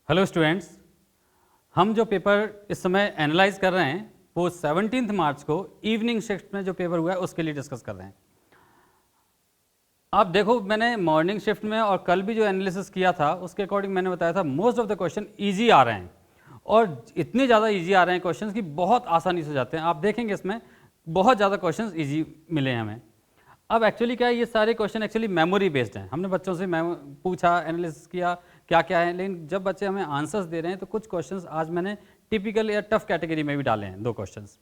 Hello students, हम जो paper इस समय एनालाइज कर रहे हैं वो 17 मार्च को इवनिंग शिफ्ट में जो पेपर हुआ है उसके लिए डिस्कस कर रहे हैं। आप देखो, मैंने मॉर्निंग शिफ्ट में और कल भी जो एनालिसिस किया था उसके अकॉर्डिंग मैंने बताया था most of the question easy आ रहे हैं और इतने ज़्यादा इजी आ रहे हैं क्वेश्चंस कि बहुत आसानी से जाते हैं। आप देखेंगे इसमें बहुत ज़्यादा क्वेश्चंस इजी मिले हैं हमें। अब एक्चुअली क्या है, ये सारे क्वेश्चन एक्चुअली मेमोरी बेस्ड हैं। हमने बच्चों से पूछा, एनालिसिस किया क्या क्या है, लेकिन जब बच्चे हमें आंसर्स दे रहे हैं तो कुछ क्वेश्चंस आज मैंने टिपिकल या टफ कैटेगरी में भी डाले हैं। 2 क्वेश्चंस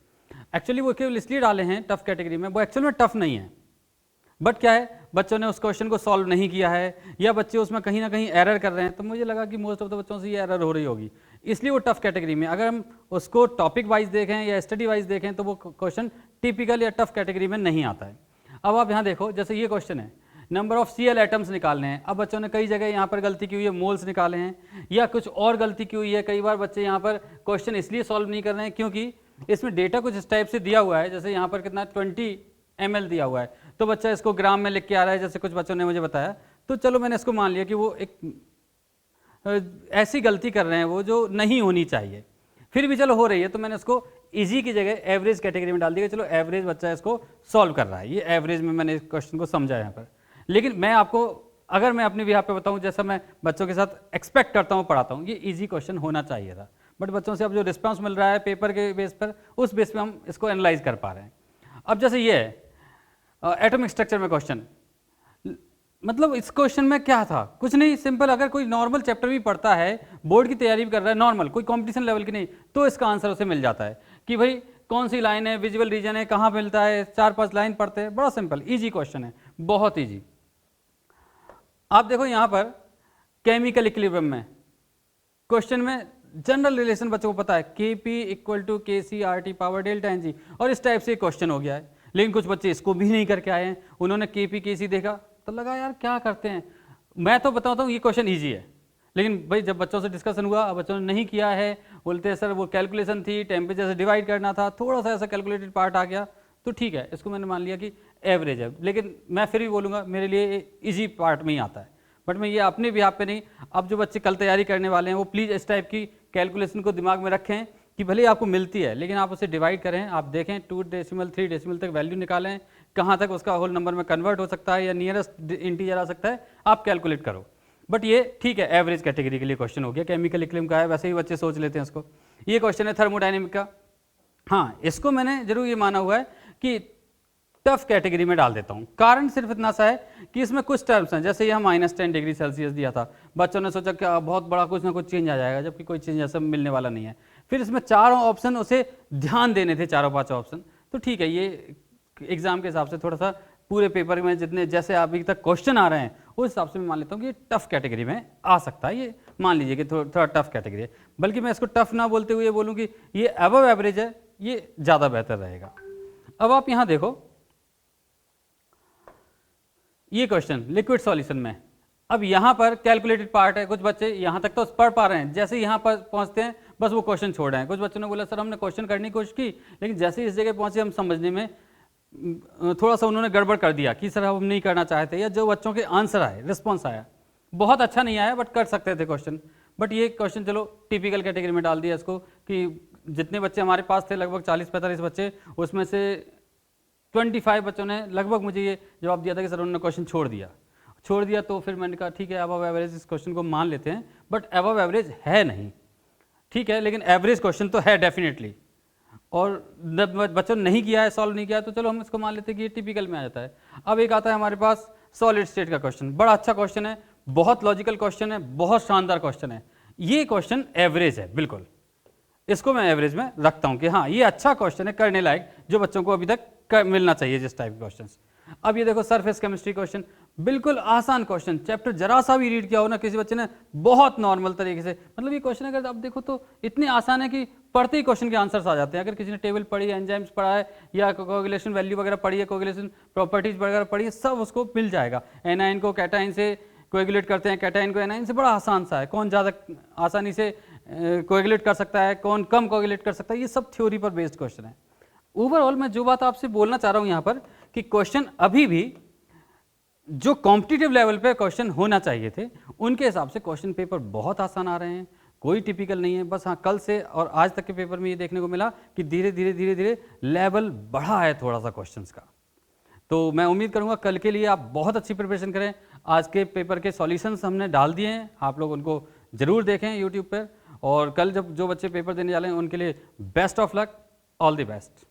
एक्चुअली वो केवल इसलिए डाले हैं टफ कैटेगरी में, वो एक्चुअल में टफ नहीं है, बट क्या है, बच्चों ने उस क्वेश्चन को सॉल्व नहीं किया है या बच्चे उसमें कहीं ना कहीं एरर कर रहे हैं। तो मुझे लगा कि मोस्ट ऑफ द बच्चों से ये एरर हो रही होगी, इसलिए वो टफ कैटेगरी में। अगर हम उसको टॉपिक वाइज देखें या स्टडी वाइज देखें तो वो क्वेश्चन टिपिकल या टफ कैटेगरी में नहीं आता है। अब आप यहाँ देखो, जैसे ये क्वेश्चन है, नंबर ऑफ Cl एटम्स निकालने हैं। अब बच्चों ने कई जगह यहाँ पर गलती की हुई है, मोल्स निकाले हैं या कुछ और गलती की हुई है। कई बार बच्चे यहाँ पर क्वेश्चन इसलिए सॉल्व नहीं कर रहे हैं क्योंकि इसमें डेटा कुछ इस टाइप से दिया हुआ है, जैसे यहाँ पर कितना 20 ml दिया हुआ है, तो बच्चा इसको ग्राम में लिख के आ रहा है, जैसे कुछ बच्चों ने मुझे बताया। तो चलो मैंने इसको मान लिया कि वो एक ऐसी गलती कर रहे हैं वो जो नहीं होनी चाहिए, फिर भी चलो हो रही है, तो मैंने उसको इजी की जगह एवरेज कैटेगरी में डाल दिया। चलो एवरेज बच्चा इसको सॉल्व कर रहा है, ये एवरेज में मैंने इस क्वेश्चन को समझा यहाँ पर। लेकिन मैं आपको, अगर मैं अपने बिहाफ पे बताऊँ, जैसा मैं बच्चों के साथ एक्सपेक्ट करता हूँ पढ़ाता हूँ, ये इजी क्वेश्चन होना चाहिए था, बट बच्चों से अब जो रिस्पॉन्स मिल रहा है पेपर के बेस पर, उस बेस पर हम इसको एनालाइज कर पा रहे हैं। अब जैसे ये है एटॉमिक स्ट्रक्चर में क्वेश्चन, मतलब इस क्वेश्चन में क्या था, कुछ नहीं, सिंपल। अगर कोई नॉर्मल चैप्टर भी पढ़ता है, बोर्ड की तैयारी भी कर रहा है, नॉर्मल कोई कंपटीशन लेवल की नहीं, तो इसका आंसर उसे मिल जाता है कि भाई कौन सी लाइन है, विजुअल रीजन है, कहाँ मिलता है, 4-5 लाइन पढ़ते हैं, बड़ा सिंपल इजी क्वेश्चन है, बहुत इजी। आप देखो यहाँ पर केमिकल इक्विलिब्रियम में क्वेश्चन में जनरल रिलेशन बच्चों को पता है, Kp = KC/RT power delta Ng, और इस टाइप से क्वेश्चन हो गया है। लेकिन कुछ बच्चे इसको भी नहीं करके आए हैं, उन्होंने Kp Kc देखा तो लगा यार क्या करते हैं। मैं तो बताता हूँ ये क्वेश्चन ईजी है, लेकिन भाई जब बच्चों से डिस्कशन हुआ, बच्चों ने नहीं किया है, बोलते हैं सर वो कैलकुलेशन थी, टेम्परेचर से डिवाइड करना था, थोड़ा सा ऐसा कैलकुलेटेड पार्ट आ गया, तो ठीक है, इसको मैंने मान लिया कि एवरेज है। लेकिन मैं फिर भी बोलूँगा मेरे लिए ईजी पार्ट में ही आता है, बट मैं ये अपने बिहाफ पे नहीं। अब जो बच्चे कल तैयारी करने वाले हैं वो प्लीज़ इस टाइप की कैलकुलेशन को दिमाग में रखें कि भले आपको मिलती है लेकिन आप उसे डिवाइड करें, आप देखें 2 डेसिमल 3 डेसिमल तक वैल्यू निकालें, कहाँ तक उसका होल नंबर में कन्वर्ट हो सकता है या नियरेस्ट इंटीजर आ सकता है, आप कैलकुलेट करो। बट ये ठीक है, एवरेज कैटेगरी के लिए क्वेश्चन हो गया। केमिकल इक्विलिब्रियम का है, वैसे ही बच्चे सोच लेते हैं इसको। ये क्वेश्चन है थर्मोडायनेमिक का, हाँ इसको मैंने जरूर ये माना हुआ है कि टफ कैटेगरी में डाल देता हूँ। कारण सिर्फ इतना सा है कि इसमें कुछ टर्म्स हैं, जैसे यह -10 डिग्री सेल्सियस दिया था, बच्चों ने सोचा कि बहुत बड़ा कुछ ना कुछ चेंज आ जाएगा, जबकि कोई चेंज ऐसा मिलने वाला नहीं है। फिर इसमें 4 ऑप्शन उसे ध्यान देने थे, 4-5 ऑप्शन, तो ठीक है, ये एग्जाम के हिसाब से थोड़ा सा पूरे पेपर में जितने जैसे अभी तक क्वेश्चन आ रहे हैं उस हिसाब से मैं मान लेता हूँ कि ये टफ कैटेगरी में आ सकता है। ये मान लीजिए कि थोड़ा टफ कैटेगरी है, बल्कि मैं इसको टफ ना बोलते हुए बोलूँ कि ये अबव एवरेज है, ये ज़्यादा बेहतर रहेगा। अब आप यहाँ देखो ये क्वेश्चन लिक्विड सॉल्यूशन में, अब यहाँ पर कैलकुलेटेड पार्ट है, कुछ बच्चे यहाँ तक तो पढ़ पा रहे हैं, जैसे यहाँ पर पहुँचते हैं बस वो क्वेश्चन छोड़ रहे हैं। कुछ बच्चों ने बोला सर हमने क्वेश्चन करने की कोशिश की, लेकिन जैसे ही इस जगह पहुँचे हम समझने में थोड़ा सा उन्होंने गड़बड़ कर दिया कि सर हम नहीं करना चाहते, या जो बच्चों के आंसर आए, रिस्पॉन्स आया बहुत अच्छा नहीं आया, बट कर सकते थे क्वेश्चन। बट ये क्वेश्चन चलो टिपिकल कैटेगरी में डाल दिया इसको, कि जितने बच्चे हमारे पास थे लगभग 40-45 बच्चे, उसमें से 25 बच्चों ने लगभग मुझे ये जवाब दिया था कि सर उन्होंने क्वेश्चन छोड़ दिया। तो फिर मैंने कहा ठीक है, अबव एवरेज इस क्वेश्चन को मान लेते हैं, बट अबव एवरेज है नहीं, ठीक है, लेकिन एवरेज क्वेश्चन तो है डेफिनेटली, और बच्चों ने नहीं किया है, सॉल्व नहीं किया है, तो चलो हम इसको मान लेते हैं कि ये टिपिकल में आ जाता है। अब एक आता है हमारे पास सॉलिड स्टेट का क्वेश्चन, बड़ा अच्छा क्वेश्चन है, बहुत लॉजिकल क्वेश्चन है, बहुत शानदार क्वेश्चन है। ये क्वेश्चन एवरेज है, बिल्कुल इसको मैं एवरेज में रखता हूँ कि हाँ ये अच्छा क्वेश्चन है, करने लायक, जो बच्चों को अभी तक मिलना चाहिए जिस टाइप के क्वेश्चंस। अब ये देखो सरफेस केमिस्ट्री क्वेश्चन, बिल्कुल आसान क्वेश्चन, चैप्टर जरा सा भी रीड किया हो ना किसी बच्चे ने, बहुत नॉर्मल तरीके से, मतलब ये क्वेश्चन अगर आप देखो तो इतने आसान है कि पढ़ते ही क्वेश्चन के आंसर्स आ जाते हैं। अगर किसी ने टेबल पढ़ी है, एंजाइम्स पढ़ा है, या कोगुलेशन वैल्यू वगैरह पढ़ी है, कोगुलेशन प्रॉपर्टीज वगैरह पढ़ी है, सब उसको मिल जाएगा। एनाइन को कैटाइन से कोएगुलेट करते हैं, कैटाइन को एनाइन से, बड़ा आसान सा है, कौन ज़्यादा आसानी से कोएगुलेट कर सकता है, कौन कम कोएगुलेट कर सकता है, ये सब थ्योरी पर बेस्ड क्वेश्चन है। ओवरऑल मैं जो बात आपसे बोलना चाह रहा हूँ यहाँ पर कि क्वेश्चन अभी भी जो कॉम्पिटिटिव लेवल पे क्वेश्चन होना चाहिए थे उनके हिसाब से क्वेश्चन पेपर बहुत आसान आ रहे हैं, कोई टिपिकल नहीं है, बस हाँ कल से और आज तक के पेपर में ये देखने को मिला कि धीरे धीरे लेवल बढ़ा है थोड़ा सा क्वेश्चंस का। तो मैं उम्मीद करूंगा कल के लिए आप बहुत अच्छी प्रिपरेशन करें। आज के पेपर के सॉल्यूशंस हमने डाल दिए हैं, आप लोग उनको ज़रूर देखें यूट्यूब पर, और कल जब जो बच्चे पेपर देने जा रहे हैं उनके लिए best of luck, all the best.